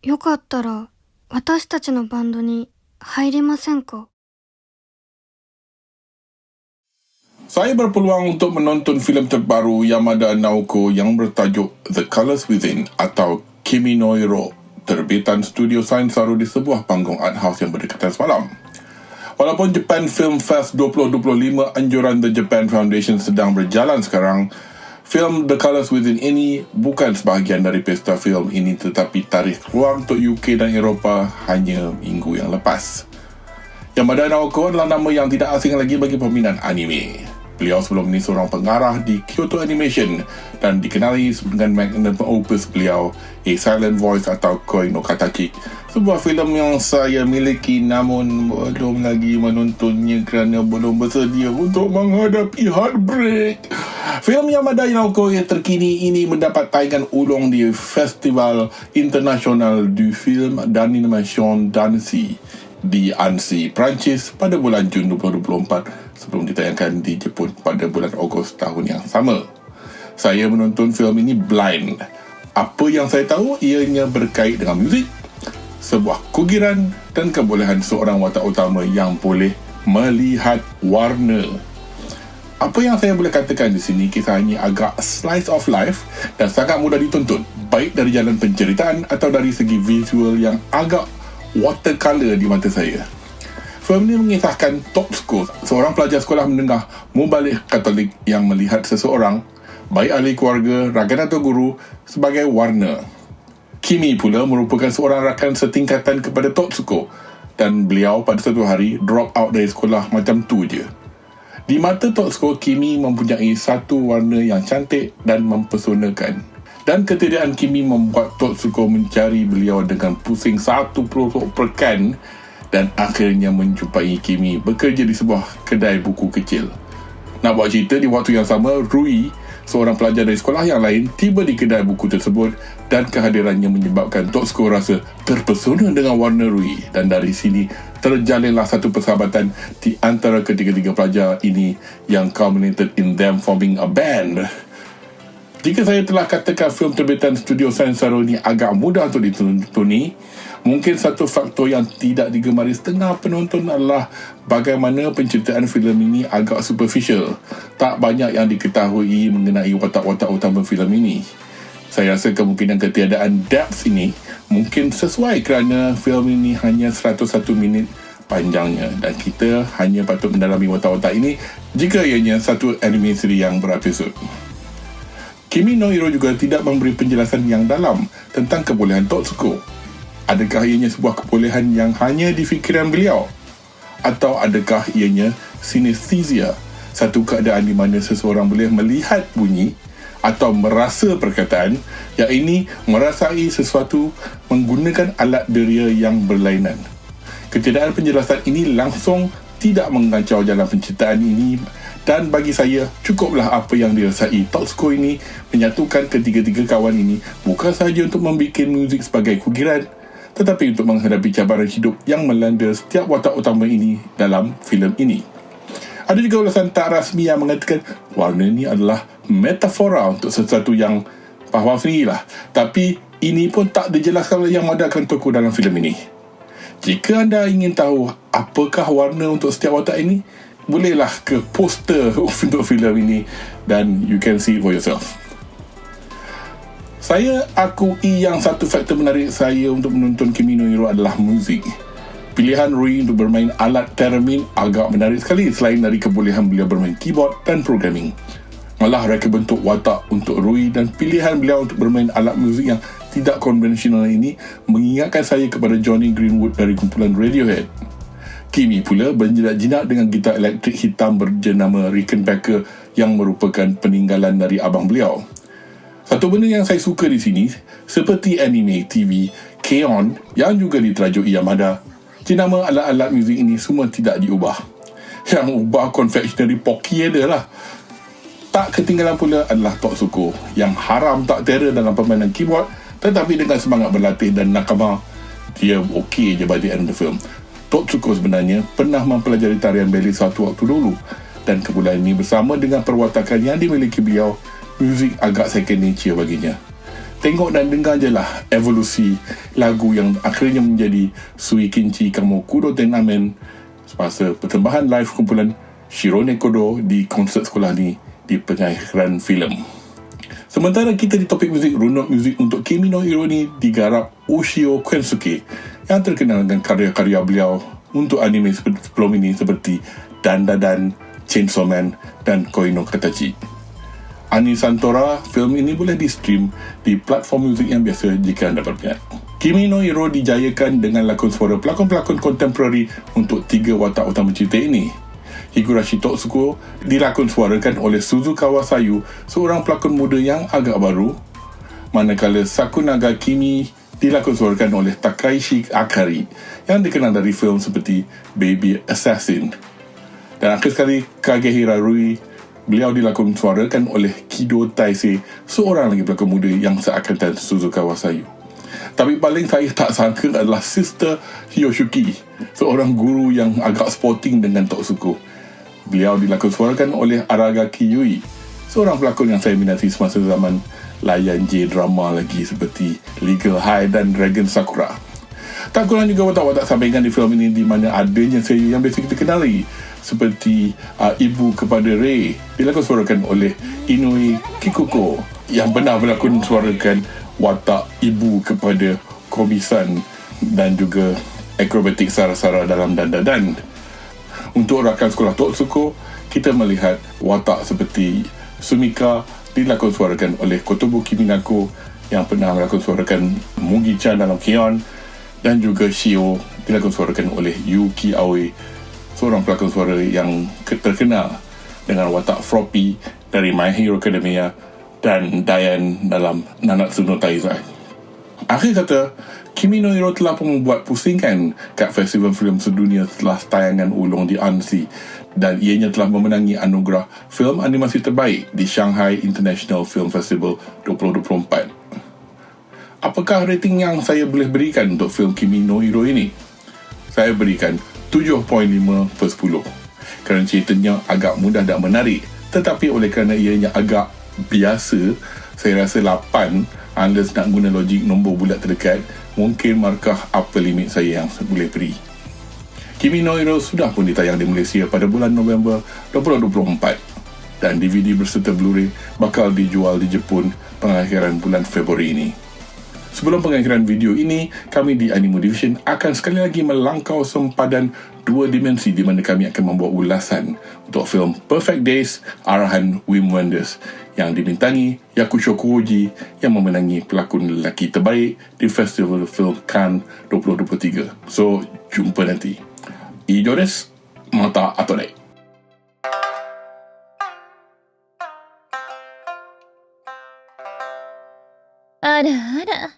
よかったら私たちのバンドに入りませんか? Saya berpeluang untuk menonton filem terbaru Yamada Naoko yang bertajuk The Colors Within atau Kimi no Hiro, terbitan Studio Sainsaru di sebuah panggung art house yang berdekatan semalam. Walaupun Japan Film Fest 2025 anjuran The Japan Foundation sedang berjalan sekarang, filem The Colors Within ini bukan sebahagian dari pesta filem ini, tetapi tarikh keluar untuk UK dan Eropah hanya minggu yang lepas. Yamada Naoko adalah nama yang tidak asing lagi bagi peminat anime. Beliau sebelum ini seorang pengarah di Kyoto Animation dan dikenali dengan magnum opus beliau A Silent Voice atau Koi no Katachi, sebuah filem yang saya miliki namun belum lagi menontonnya kerana belum bersedia untuk menghadapi heartbreak. Filem Yamada Naoko yang terkini ini mendapat tayangan ulang di Festival International du Film d'Animation d'Annecy di Annecy, Perancis pada bulan Jun 2024 sebelum ditayangkan di Jepun pada bulan Ogos tahun yang sama. Saya menonton filem ini blind. Apa yang saya tahu ianya berkait dengan muzik, sebuah kugiran dan kebolehan seorang watak utama yang boleh melihat warna. Apa yang saya boleh katakan di sini, kisah ini agak slice of life dan sangat mudah ditonton, baik dari jalan penceritaan atau dari segi visual yang agak watercolor di mata saya. Filem ini mengisahkan Totsuko, seorang pelajar sekolah menengah mubalik Katolik yang melihat seseorang, baik ahli keluarga, rakan atau guru, sebagai warna. Kimi pula merupakan seorang rakan setingkatan kepada Totsuko dan beliau pada satu hari drop out dari sekolah macam tu je. Di mata Totsuko, Kimi mempunyai satu warna yang cantik dan mempesonakan. Dan ketiadaan Kimi membuat Totsuko mencari beliau dengan pusing satu pekan dan akhirnya menjumpai Kimi bekerja di sebuah kedai buku kecil. Nak buat cerita, di waktu yang sama, Rui, seorang pelajar dari sekolah yang lain, tiba di kedai buku tersebut dan kehadirannya menyebabkan Totsuko rasa terpesona dengan warna Rui, dan dari sini terjalinlah satu persahabatan di antara ketiga-tiga pelajar ini yang culminated in them forming a band. Jika saya telah katakan filem terbitan Studio Sainsaru ini agak mudah untuk ditonton, mungkin satu faktor yang tidak digemari setengah penonton adalah bagaimana penceritaan filem ini agak superficial. Tak banyak yang diketahui mengenai watak-watak utama filem ini. Saya rasa kemungkinan ketiadaan depth ini mungkin sesuai kerana filem ini hanya 101 minit panjangnya dan kita hanya patut mendalami watak-watak ini jika ianya satu anime seri yang berepisod. Kimi no Hiro juga tidak memberi penjelasan yang dalam tentang kebolehan Totsuko. Adakah ianya sebuah kebolehan yang hanya di fikiran beliau? Atau adakah ianya synesthesia, satu keadaan di mana seseorang boleh melihat bunyi atau merasa perkataan, yang ini merasai sesuatu menggunakan alat deria yang berlainan. Ketiadaan penjelasan ini langsung tidak mengacau jalan penceritaan ini, dan bagi saya cukuplah apa yang dirasai Totsuko ini menyatukan ketiga-tiga kawan ini bukan sahaja untuk membuat muzik sebagai kugiran, tetapi untuk menghadapi cabaran hidup yang melanda setiap watak utama ini dalam filem ini. Ada juga ulasan tak rasmi yang mengatakan warna ini adalah metafora untuk sesuatu yang faham sendirilah, tapi ini pun tak dijelaskan oleh yang mengadakan tokoh dalam filem ini. Jika anda ingin tahu apakah warna untuk setiap watak ini, bolehlah ke poster untuk filem ini dan you can see for yourself. Saya akui yang satu faktor menarik saya untuk menonton Kimi no Hiro adalah muzik. Pilihan Rui untuk bermain alat theremin agak menarik sekali selain dari kebolehan beliau bermain keyboard dan programming. Malah reka bentuk watak untuk Rui dan pilihan beliau untuk bermain alat muzik yang tidak konvensional ini mengingatkan saya kepada Johnny Greenwood dari kumpulan Radiohead. Kimi pula berjinak-jinak dengan gitar elektrik hitam berjenama Rickenbacker yang merupakan peninggalan dari abang beliau. Satu benda yang saya suka di sini, seperti anime TV K-On yang juga diterajui Yamada, jenama alat-alat muzik ini semua tidak diubah. Yang ubah confectionery Pocky adalah. Tak ketinggalan pula adalah Totsuko yang haram tak tera dalam permainan keyboard, tetapi dengan semangat berlatih dan nakama, dia okey je by the end of the film. Totsuko sebenarnya pernah mempelajari tarian ballet satu waktu dulu, dan kebulan ini bersama dengan perwatakan yang dimiliki beliau, muzik agak second nature baginya. Tengok dan dengar je lah evolusi lagu yang akhirnya menjadi Sui Kinchi Kamo Kuro Ten Amen semasa persembahan live kumpulan Shirone Kodo di konsert sekolah ni di pengakhiran filem. Sementara kita di topik muzik, runut muzik untuk Kimi no Hiro ni digarap Ushio Kensuke yang terkenal dengan karya-karya beliau untuk anime sebelum ini seperti Dandadan, Chainsaw Man dan Koi no Katachi. Ani Santora, filem ini boleh di-stream di platform muzik yang biasa jika anda berminat. Kimi no Hiro dijayakan dengan lakon suara pelakon-pelakon kontemporari untuk 3 watak utama cerita ini. Higurashi Totsuko dilakon suarakan oleh Suzukawa Sayu, seorang pelakon muda yang agak baru, manakala Sakunaga Kimi dilakon suarakan oleh Takaishi Akari yang dikenal dari filem seperti Baby Assassin. Dan akhir sekali, Kagehira Rui, beliau dilakon suarakan oleh Kido Taisei, seorang lagi pelakon muda yang seangkatan Suzukawa Sayu. Tapi paling saya tak sangka adalah Sister Hiyoshuki, seorang guru yang agak sporting dengan Totsuko. Beliau dilakon suarakan oleh Aragaki Yui, seorang pelakon yang saya minati semasa zaman layan J-drama lagi seperti Legal High dan Dragon Sakura. Tak kurang juga watak-watak sampingan di filem ini di mana adanya seri yang biasa kita kenali seperti ibu kepada Rei dilakon suarakan oleh Inui Kikuko yang pernah berlakon suarakan watak ibu kepada Komi-san dan juga akrobatik Sara-Sara dalam Dandadan. Untuk rakan sekolah Totsuko, kita melihat watak seperti Sumika dilakon suarakan oleh Kotobuki Minako yang pernah melakon suarakan Mugi-chan dalam Keon, dan juga Shio dilakon suarakan oleh Yuki Aoi, seorang pelakon suara yang terkenal dengan watak Froppy dari My Hero Academia dan Diane dalam Nanatsu no Taizai. Akhir kata, Kimi no Hiro telah pun membuat pusingan kat festival filem sedunia setelah tayangan ulung di Annecy, dan ianya telah memenangi anugerah filem animasi terbaik di Shanghai International Film Festival 2024. Apakah rating yang saya boleh berikan untuk filem Kimi no Hiro ini? Saya berikan 7.5/10 kerana ceritanya agak mudah dan menarik, tetapi oleh kerana ianya agak biasa, saya rasa 8 unless nak guna logik nombor bulat terdekat, mungkin markah upper limit saya yang boleh beri. Kimi no Hiro sudah pun ditayang di Malaysia pada bulan November 2024 dan DVD berserta Blu-ray bakal dijual di Jepun pengakhiran bulan Februari ini. Sebelum pengakhiran video ini, kami di Animo Division akan sekali lagi melangkau sempadan 2 dimensi di mana kami akan membuat ulasan untuk filem Perfect Days arahan Wim Wenders yang dibintangi Yakusho Koji yang memenangi pelakon lelaki terbaik di Festival Film Cannes 2023. So, jumpa nanti. Ijo desu. Mata ato de. Ada.